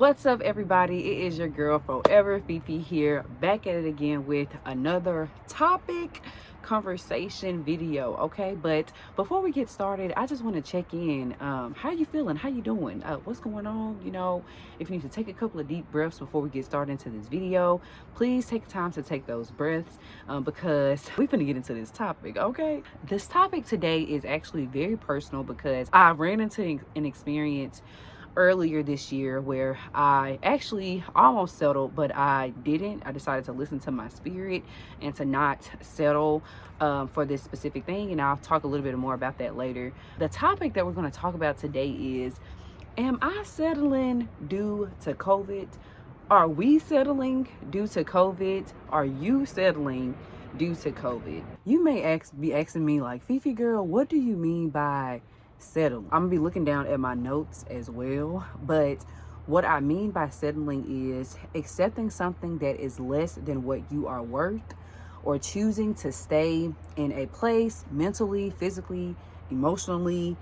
What's up, everybody? It is your girl Forever Fifi here, back at it again with another topic conversation video. Okay, but before we get started, I just want to check in. How you feeling? How you doing? What's going on? If you need to take a couple of deep breaths before we get started into this video, please take time to take those breaths because we're gonna get into this topic. Okay, this topic today is actually very personal because I ran into an experience earlier this year where I actually almost settled, but I didn't. I decided to listen to my spirit and to not settle for this specific thing, and I'll talk a little bit more about that later. The topic that we're going to talk about today is, am I settling due to COVID? Are we settling due to COVID? Are you settling due to COVID? You may be asking me like, Fifi girl, what do you mean by settle? I'm gonna be looking down at my notes as well, but what I mean by settling is accepting something that is less than what you are worth, or choosing to stay in a place mentally, physically, emotionally,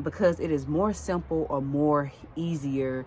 because it is more simple or more easier.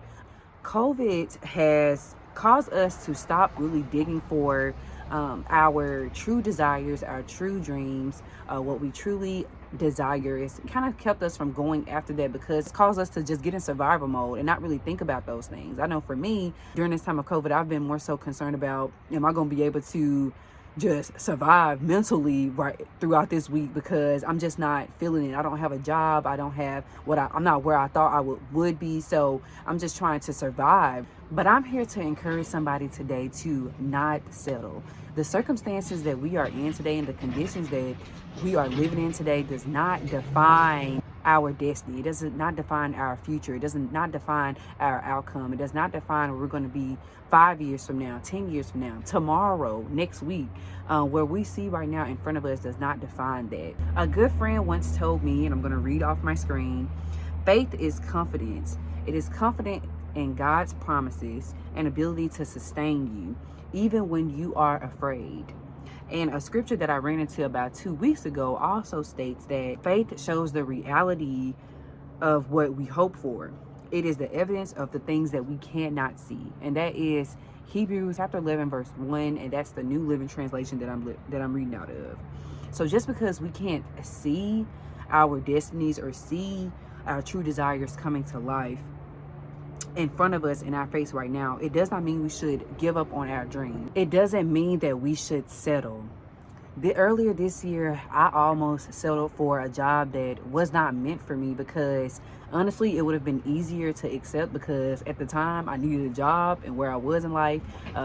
COVID has caused us to stop really digging for our true desires, our true dreams, what we truly desire. Is kind of kept us from going after that because it's caused us to just get in survival mode and not really think about those things. I know for me, during this time of COVID, I've been more so concerned about, am I going to be able to just survive mentally right throughout this week, because I'm just not feeling it. I don't have a job. I don't have I'm not where I thought I would be. So I'm just trying to survive. But I'm here to encourage somebody today to not settle. The circumstances that we are in today and the conditions that we are living in today does not define our destiny. It does not define our future. It does not define our outcome. It does not define where we're going to be 5 years from now, 10 years from now, tomorrow, next week. Where we see right now in front of us does not define that. A good friend once told me, and I'm going to read off my screen, faith is confidence. It is confident in God's promises and ability to sustain you, even when you are afraid. And a scripture that I ran into about 2 weeks ago also states that faith shows the reality of what we hope for. It is the evidence of the things that we cannot see. And that is Hebrews chapter 11, verse 1. And that's the New Living Translation that I'm reading out of. So just because we can't see our destinies or see our true desires coming to life in front of us in our face right now, it does not mean we should give up on our dream. It doesn't mean that we should settle. Earlier this year, I almost settled for a job that was not meant for me because honestly, it would have been easier to accept because at the time I needed a job and where I was in life,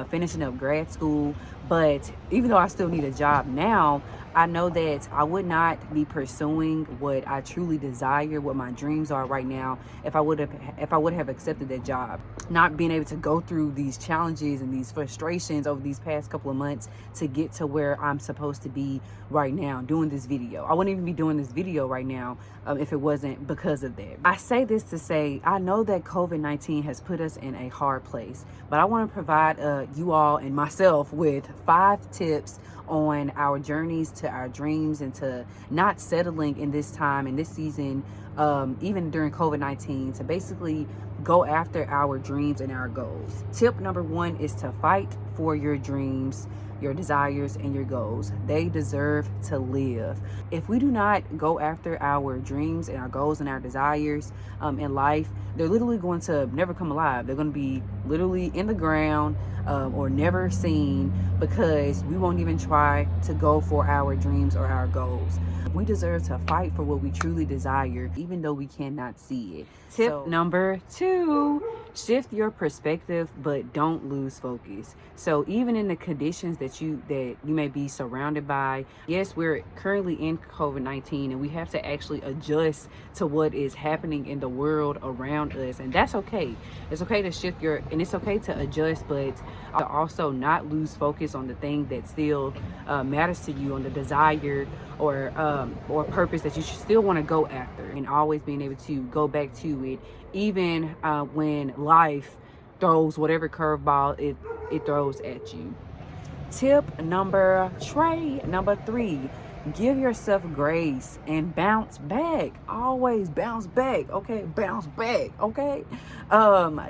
finishing up grad school. But even though I still need a job now, I know that I would not be pursuing what I truly desire, what my dreams are right now, if I would have accepted that job. Not being able to go through these challenges and these frustrations over these past couple of months to get to where I'm supposed to be right now, doing this video. I wouldn't even be doing this video right now if it wasn't because of that. I say this to say, I know that COVID-19 has put us in a hard place, but I want to provide you all and myself with 5 tips on our journeys to our dreams and to not settling in this time, in this season, even during COVID-19, to basically go after our dreams and our goals. Tip number 1 is to fight for your dreams, your desires, and your goals. They deserve to live. If we do not go after our dreams and our goals and our desires in life, they're literally going to never come alive. They're going to be literally in the ground or never seen because we won't even try to go for our dreams or our goals. We deserve to fight for what we truly desire, even though we cannot see it. Tip number 2, shift your perspective, but don't lose focus. So even in the conditions that you may be surrounded by, yes, we're currently in COVID-19 and we have to actually adjust to what is happening in the world around us, and that's okay. It's okay to shift and it's okay to adjust, but also not lose focus on the thing that still matters to you, on the desire or purpose that you still want to go after, and always being able to go back to it even when life throws whatever curveball it throws at you. Tip number 3, give yourself grace and bounce back. Always bounce back, okay? Bounce back, okay?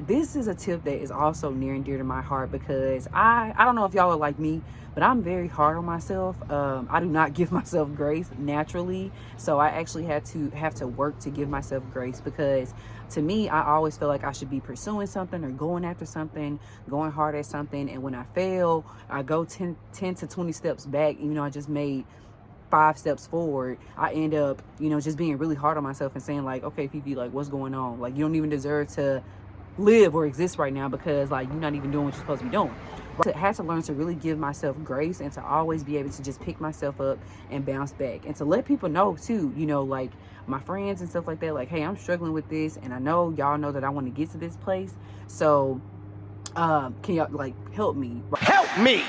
This is a tip that is also near and dear to my heart because I don't know if y'all are like me, but I'm very hard on myself. I do not give myself grace naturally, so I actually have to work to give myself grace because to me, I always feel like I should be pursuing something or going after something, going hard at something, and when I fail, I go 10 to 20 steps back. You know, I just made 5 steps forward. I end up, just being really hard on myself and saying like, okay, Fifi, like, what's going on? Like, you don't even deserve to live or exist right now because like you're not even doing what you're supposed to be doing. I had to learn to really give myself grace and to always be able to just pick myself up and bounce back, and to let people know too, like my friends and stuff like that, like, hey, I'm struggling with this, and I know y'all know that I want to get to this place, so can y'all like help me, help me,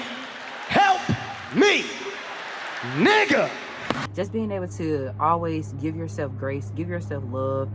nigga. Just being able to always give yourself grace, give yourself love,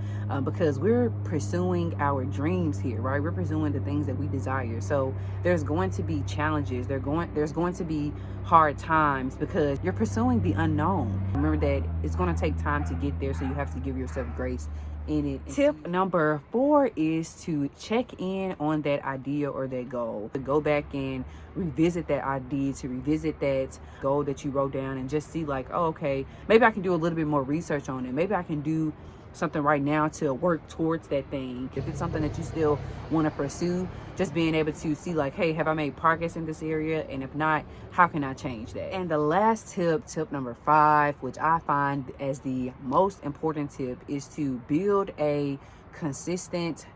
because we're pursuing our dreams here, right? We're pursuing the things that we desire. So there's going to be challenges. There's going to be hard times because you're pursuing the unknown. Remember that it's going to take time to get there, so you have to give yourself grace in it. Tip number 4 is to check in on that idea or that goal. To go back and revisit that idea, to revisit that goal that you wrote down, and just see like, oh, okay, maybe I can do a little bit more research on it. Maybe I can do something right now to work towards that thing. If it's something that you still want to pursue, just being able to see like, hey, have I made progress in this area? And if not, how can I change that? And the last tip number 5, which I find as the most important tip, is to build a consistent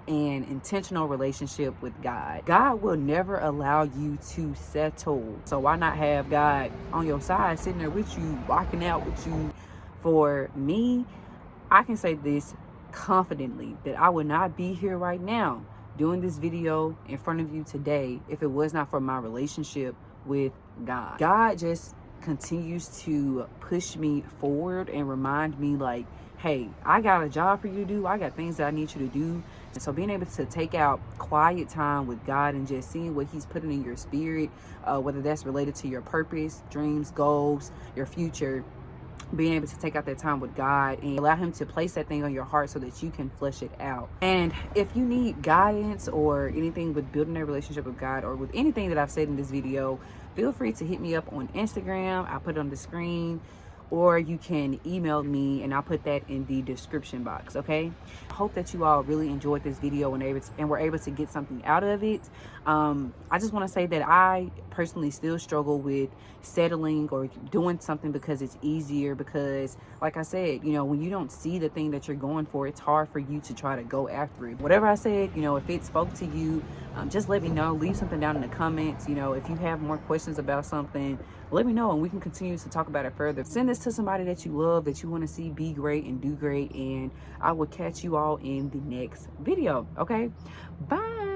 and intentional relationship with God. God will never allow you to settle. So why not have God on your side, sitting there with you, rocking out with you? For me, I can say this confidently that I would not be here right now doing this video in front of you today if it was not for my relationship with God. God just continues to push me forward and remind me like, hey, I got a job for you to do. I got things that I need you to do. And so being able to take out quiet time with God and just seeing what he's putting in your spirit, whether that's related to your purpose, dreams, goals, your future, being able to take out that time with God and allow him to place that thing on your heart so that you can flesh it out. And if you need guidance or anything with building a relationship with God, or with anything that I've said in this video, feel free to hit me up on Instagram. I'll put it on the screen, or you can email me and I'll put that in the description box, okay? I hope that you all really enjoyed this video and were able to get something out of it. I just want to say that I personally still struggle with settling or doing something because it's easier, because like I said, when you don't see the thing that you're going for, it's hard for you to try to go after it. Whatever I said, if it spoke to you, just let me know. Leave something down in the comments. If you have more questions about something, let me know and we can continue to talk about it further. Send this to somebody that you love, that you want to see be great and do great, and I will catch you all in the next video. Okay, bye.